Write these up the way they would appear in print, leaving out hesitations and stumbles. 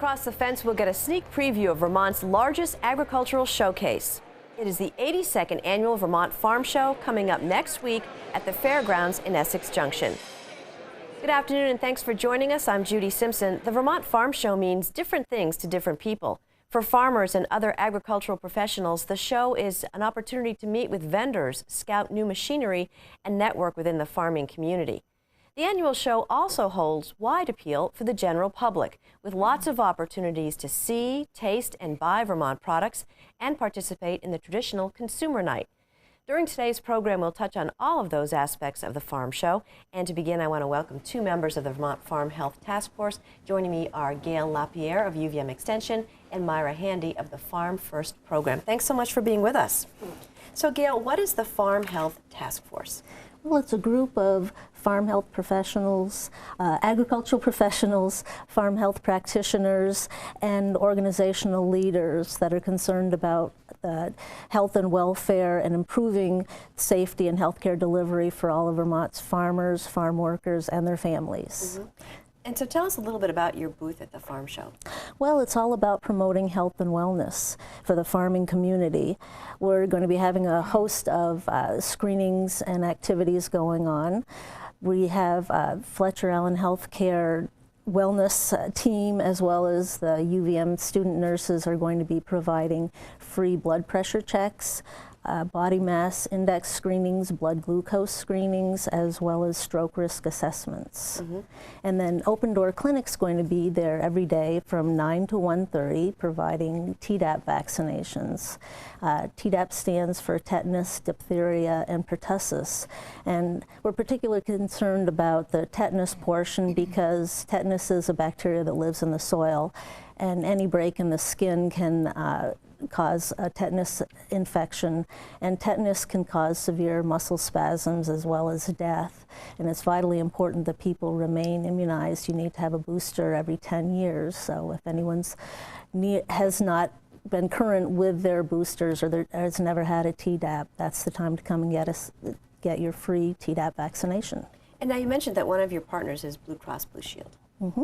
across the fence, we'll get a sneak preview of Vermont's largest agricultural showcase. It is the 82nd annual Vermont Farm Show coming up next week at the Fairgrounds in Essex Junction. Good afternoon and thanks for joining us. I'm Judy Simpson. The Vermont Farm Show means different things to different people. For farmers and other agricultural professionals, the show is an opportunity to meet with vendors, scout new machinery, and network within the farming community. The annual show also holds wide appeal for the general public, with lots of opportunities to see, taste, and buy Vermont products and participate in the traditional consumer night. During today's program, we'll touch on all of those aspects of the farm show. And to begin, I want to welcome two members of the Vermont Farm Health Task Force. Joining me are Gail LaPierre of UVM Extension and Myra Handy of the Farm First program. Thanks so much for being with us. So Gail, what is the Farm Health Task Force? Well, it's a group of farm health professionals, agricultural professionals, farm health practitioners, and organizational leaders that are concerned about health and welfare and improving safety and healthcare delivery for all of Vermont's farmers, farm workers, and their families. Mm-hmm. And so tell us a little bit about your booth at the farm show. Well, it's all about promoting health and wellness for the farming community. We're going to be having a host of screenings and activities going on. We have Fletcher Allen Healthcare wellness team, as well as the UVM student nurses are going to be providing free blood pressure checks, body mass index screenings, blood glucose screenings, as well as stroke risk assessments. Mm-hmm. And then Open Door Clinic's going to be there every day from 9 to 1:30 providing Tdap vaccinations. Tdap stands for tetanus, diphtheria, and pertussis. And we're particularly concerned about the tetanus portion because tetanus is a bacteria that lives in the soil, and any break in the skin can cause a tetanus infection, and tetanus can cause severe muscle spasms as well as death. And it's vitally important that people remain immunized. You need to have a booster every 10 years. So if anyone's has not been current with their boosters or has never had a Tdap, that's the time to come and get your free Tdap vaccination. And now you mentioned that one of your partners is Blue Cross Blue Shield. Mm-hmm.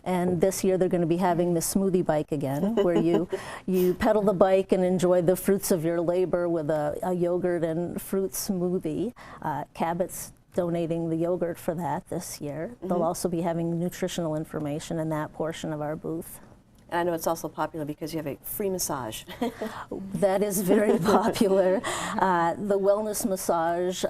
And this year they're going to be having the smoothie bike again, where you pedal the bike and enjoy the fruits of your labor with a yogurt and fruit smoothie. Cabot's donating the yogurt for that this year. Mm-hmm. They'll also be having nutritional information in that portion of our booth. And I know it's also popular because you have a free massage. That is very popular. The Wellness Massage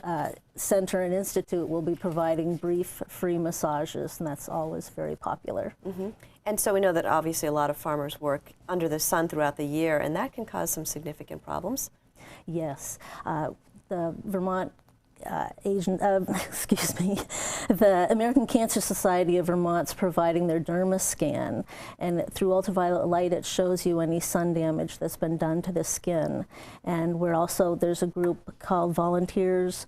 Center and Institute will be providing brief free massages, and that's always very popular. Mm-hmm. And so we know that obviously a lot of farmers work under the sun throughout the year, and that can cause some significant problems. Yes. The Vermont the American Cancer Society of Vermont's providing their DermaScan, and through ultraviolet light it shows you any sun damage that's been done to the skin. And there's a group called Volunteers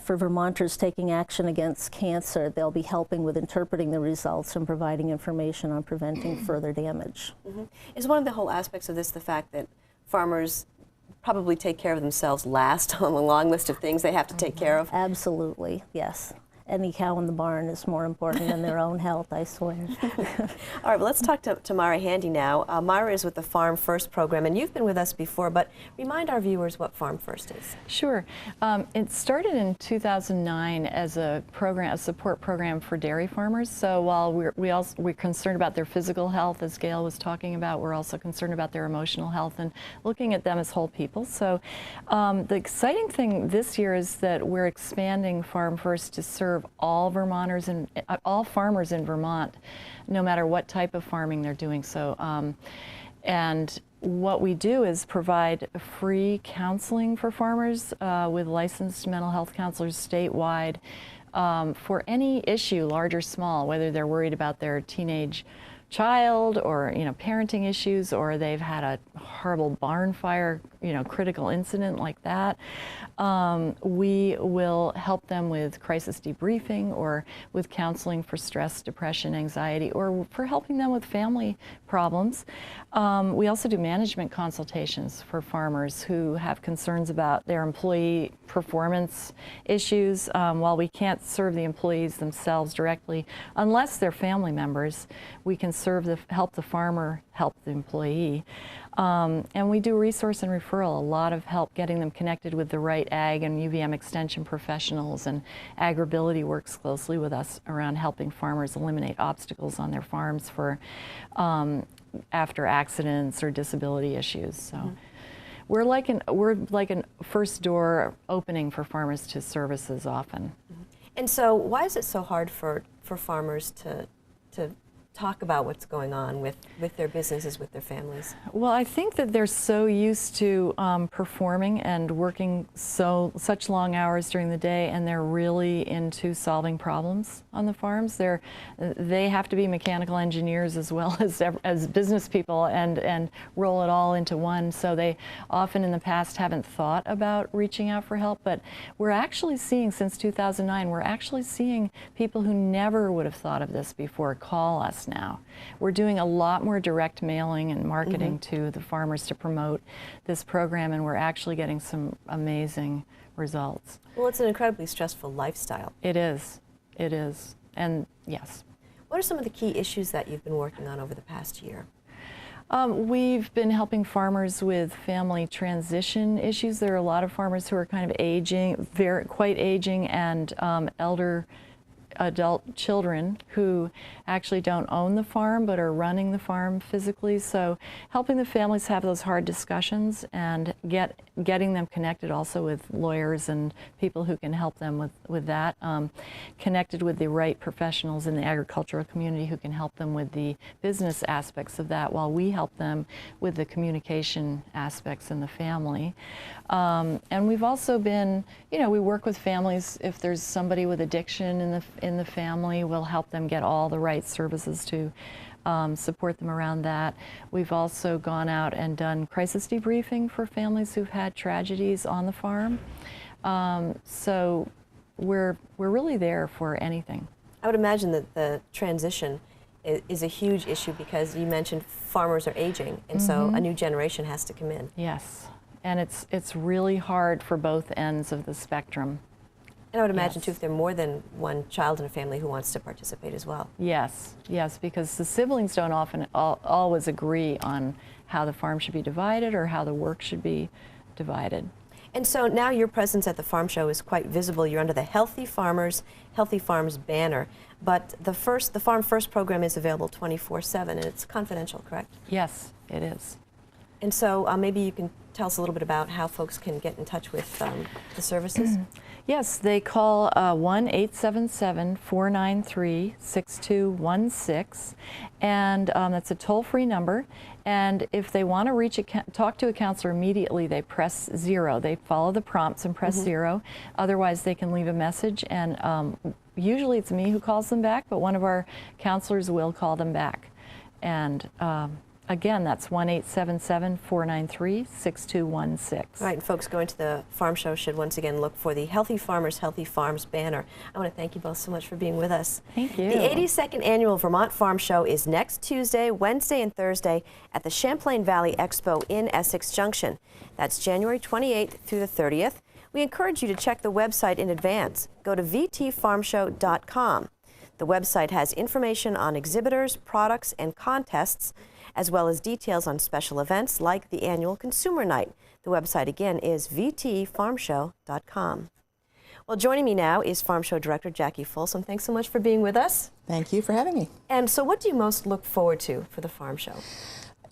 for Vermonters Taking Action Against Cancer. They'll be helping with interpreting the results and providing information on preventing further damage. Mm-hmm. Is one of the whole aspects of this the fact that farmers probably take care of themselves last on the long list of things they have to take care of? Absolutely, yes. Any cow in the barn is more important than their own health, I swear. All right, well, let's talk to Myra Handy now. Myra is with the Farm First program, and you've been with us before, but remind our viewers what Farm First is. Sure. It started in 2009 as a support program for dairy farmers. So while we're concerned about their physical health, as Gail was talking about, we're also concerned about their emotional health and looking at them as whole people. So the exciting thing this year is that we're expanding Farm First to serve all Vermonters and all farmers in Vermont, no matter what type of farming they're doing. So, and what we do is provide free counseling for farmers with licensed mental health counselors statewide for any issue, large or small, whether they're worried about their teenage child or parenting issues, or they've had a horrible barn fire, critical incident like that. We will help them with crisis debriefing or with counseling for stress, depression, anxiety, or for helping them with family problems. We also do management consultations for farmers who have concerns about their employee performance issues. While we can't serve the employees themselves directly, unless they're family members, we can help the farmer help the employee. And we do resource and referral, a lot of help getting them connected with the right ag and UVM extension professionals, and AgriBility works closely with us around helping farmers eliminate obstacles on their farms for after accidents or disability issues. So we're like an first door opening for farmers to services often. And so why is it so hard for farmers to talk about what's going on with their businesses, with their families? Well, I think that they're so used to performing and working such long hours during the day, and they're really into solving problems on the farms. They have to be mechanical engineers as well as business people and roll it all into one. So they often in the past haven't thought about reaching out for help. But we're actually seeing, since 2009, we're actually seeing people who never would have thought of this before call us now. We're doing a lot more direct mailing and marketing to the farmers to promote this program, and we're actually getting some amazing results. Well, it's an incredibly stressful lifestyle. It is. It is. And yes. What are some of the key issues that you've been working on over the past year? We've been helping farmers with family transition issues. There are a lot of farmers who are kind of aging, quite aging, and elder adult children who actually don't own the farm but are running the farm physically. So helping the families have those hard discussions and getting them connected also with lawyers and people who can help them with that, connected with the right professionals in the agricultural community who can help them with the business aspects of that, while we help them with the communication aspects in the family. And we've also been, we work with families. If there's somebody with addiction in the family, we'll help them get all the right services to support them around that. We've also gone out and done crisis debriefing for families who've had tragedies on the farm. So we're really there for anything. I would imagine that the transition is a huge issue because you mentioned farmers are aging, and so a new generation has to come in. Yes, and it's really hard for both ends of the spectrum. And I would imagine, too, if there are more than one child in a family who wants to participate as well. Yes, yes, because the siblings don't often always agree on how the farm should be divided or how the work should be divided. And so now your presence at the farm show is quite visible. You're under the Healthy Farmers, Healthy Farms banner. But the Farm First program is available 24/7, and it's confidential, correct? Yes, it is. And so maybe you can tell us a little bit about how folks can get in touch with the services. Yes, they call 1-877-493-6216, and that's a toll-free number. And if they want to talk to a counselor immediately, they press 0. They follow the prompts and press 0. Otherwise, they can leave a message, and usually it's me who calls them back, but one of our counselors will call them back. And again, that's 1-877-493-6216. All right, and folks going to the farm show should once again look for the Healthy Farmers, Healthy Farms banner. I want to thank you both so much for being with us. Thank you. The 82nd Annual Vermont Farm Show is next Tuesday, Wednesday, and Thursday at the Champlain Valley Expo in Essex Junction. That's January 28th through the 30th. We encourage you to check the website in advance. Go to vtfarmshow.com. The website has information on exhibitors, products, and contests, as well as details on special events like the annual Consumer Night. The website again is vtfarmshow.com. Well, joining me now is Farm Show Director Jackie Folsom. Thanks so much for being with us. Thank you for having me. And so what do you most look forward to for the farm show?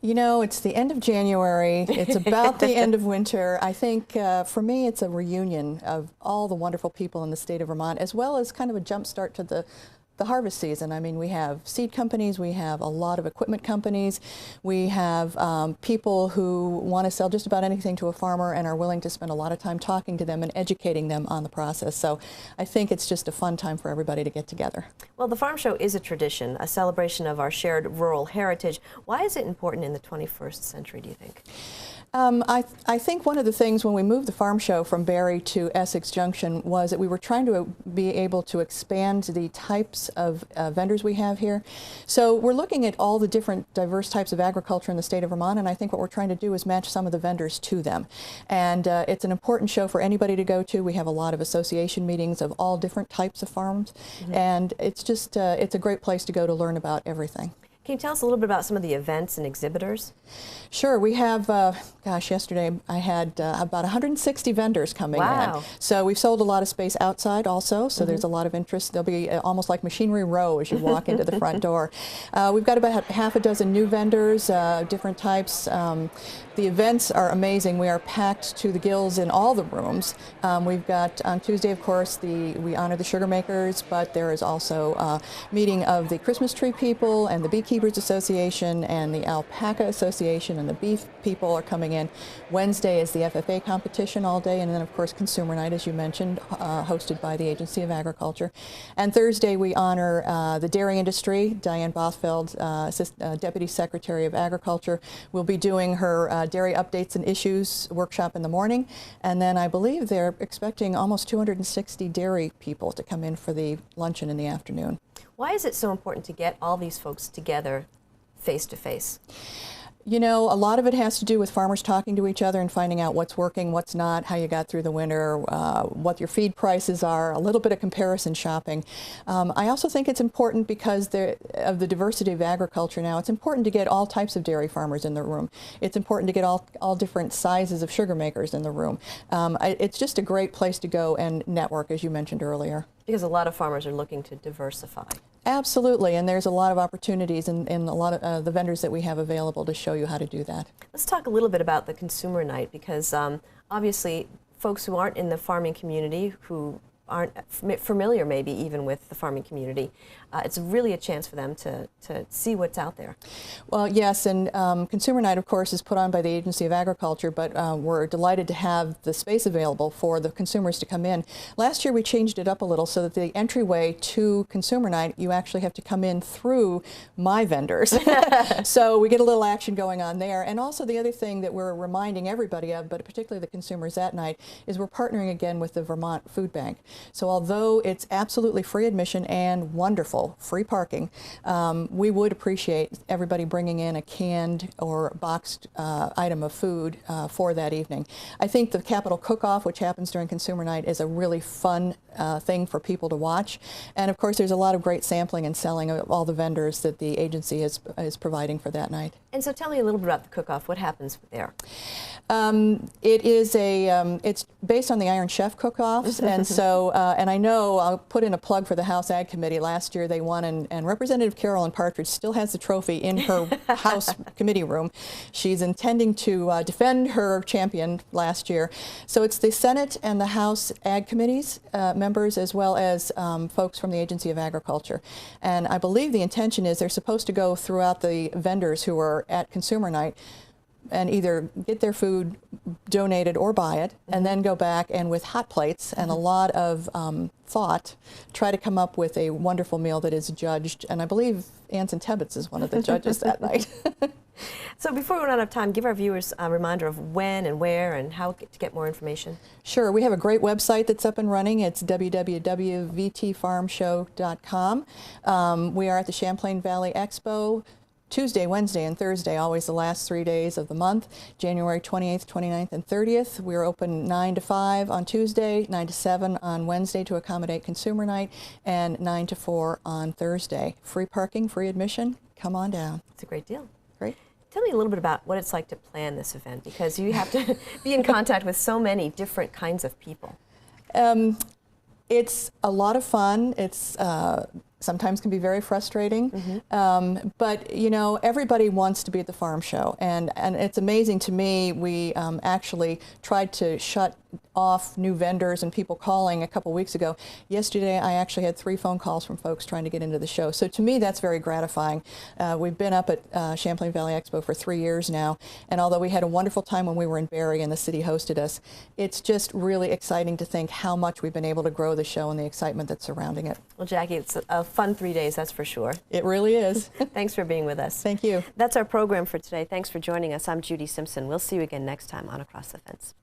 You know, it's the end of January. It's about the end of winter. I think for me it's a reunion of all the wonderful people in the state of Vermont, as well as kind of a jump start to the harvest season. I mean, we have seed companies, we have a lot of equipment companies, we have people who want to sell just about anything to a farmer and are willing to spend a lot of time talking to them and educating them on the process. So I think it's just a fun time for everybody to get together. Well, the farm show is a tradition, a celebration of our shared rural heritage. Why is it important in the 21st century, do you think? I think one of the things when we moved the farm show from Barre to Essex Junction was that we were trying to be able to expand the types of vendors we have here. So we're looking at all the different diverse types of agriculture in the state of Vermont, and I think what we're trying to do is match some of the vendors to them. And it's an important show for anybody to go to. We have a lot of association meetings of all different types of farms, and it's just it's a great place to go to learn about everything. Can you tell us a little bit about some of the events and exhibitors? Sure. We have, gosh, yesterday I had about 160 vendors coming Wow. in. So we've sold a lot of space outside also, so there's a lot of interest. There'll be almost like machinery row as you walk into the front door. We've got about half a dozen new vendors, different types. The events are amazing. We are packed to the gills in all the rooms. We've got on Tuesday, of course, we honor the sugar makers, but there is also a meeting of the Christmas tree people and the Beekeepers Association and the Alpaca Association and the beef people are coming in. Wednesday is the FFA competition all day, and then of course Consumer Night, as you mentioned, hosted by the Agency of Agriculture. And Thursday we honor the dairy industry. Diane Bothfeld, Deputy Secretary of Agriculture, will be doing her dairy updates and issues workshop in the morning, and then I believe they're expecting almost 260 dairy people to come in for the luncheon in the afternoon. Why is it so important to get all these folks together face to face? You know, a lot of it has to do with farmers talking to each other and finding out what's working, what's not, how you got through the winter, what your feed prices are, a little bit of comparison shopping. I also think it's important because of the diversity of agriculture now. It's important to get all types of dairy farmers in the room. It's important to get all different sizes of sugar makers in the room. It's just a great place to go and network, as you mentioned earlier. Because a lot of farmers are looking to diversify. Absolutely, and there's a lot of opportunities in a lot of the vendors that we have available to show you how to do that. Let's talk a little bit about the Consumer Night, because obviously folks who aren't in the farming community, who aren't familiar maybe even with the farming community, it's really a chance for them to see what's out there. Well, yes, and Consumer Night, of course, is put on by the Agency of Agriculture, but we're delighted to have the space available for the consumers to come in. Last year we changed it up a little so that the entryway to Consumer Night, you actually have to come in through my vendors. So we get a little action going on there. And also the other thing that we're reminding everybody of, but particularly the consumers that night, is we're partnering again with the Vermont Food Bank. So although it's absolutely free admission and wonderful, free parking, we would appreciate everybody bringing in a canned or boxed item of food for that evening. I think the Capital Cook-Off, which happens during Consumer Night, is a really fun thing for people to watch. And of course there's a lot of great sampling and selling of all the vendors that the agency is providing for that night. And so tell me a little bit about the cook-off. What happens there? It is it's based on the Iron Chef cook-offs, and so, and I know, I'll put in a plug for the House Ag Committee. Last year they won, and Representative Carolyn Partridge still has the trophy in her House Committee room. She's intending to defend her champion last year. So it's the Senate and the House Ag Committees members, as well as folks from the Agency of Agriculture. And I believe the intention is they're supposed to go throughout the vendors who are at Consumer Night and either get their food donated or buy it, and then go back and with hot plates and a lot of thought, try to come up with a wonderful meal that is judged. And I believe Anson Tebbets is one of the judges that night. So before we run out of time, give our viewers a reminder of when and where and how to get more information. Sure. We have a great website that's up and running. It's www.vtfarmshow.com. We are at the Champlain Valley Expo Tuesday, Wednesday, and Thursday, always the last 3 days of the month, January 28th, 29th, and 30th. We're open 9 to 5 on Tuesday, 9 to 7 on Wednesday to accommodate Consumer Night, and 9 to 4 on Thursday. Free parking, free admission. Come on down. It's a great deal. Great. Tell me a little bit about what it's like to plan this event, because you have to be in contact with so many different kinds of people. It's a lot of fun. It's sometimes can be very frustrating, but you know, everybody wants to be at the farm show, and it's amazing to me. We actually tried to shut off new vendors and people calling a couple weeks ago. Yesterday I actually had 3 phone calls from folks trying to get into the show. So to me that's very gratifying. We've been up at Champlain Valley Expo for 3 years now, and although we had a wonderful time when we were in Barrie and the city hosted us, it's just really exciting to think how much we've been able to grow the show and the excitement that's surrounding it. Well, Jackie, it's a fun 3 days, that's for sure. It really is. Thanks for being with us. Thank you. That's our program for today. Thanks for joining us. I'm Judy Simpson. We'll see you again next time on Across the Fence.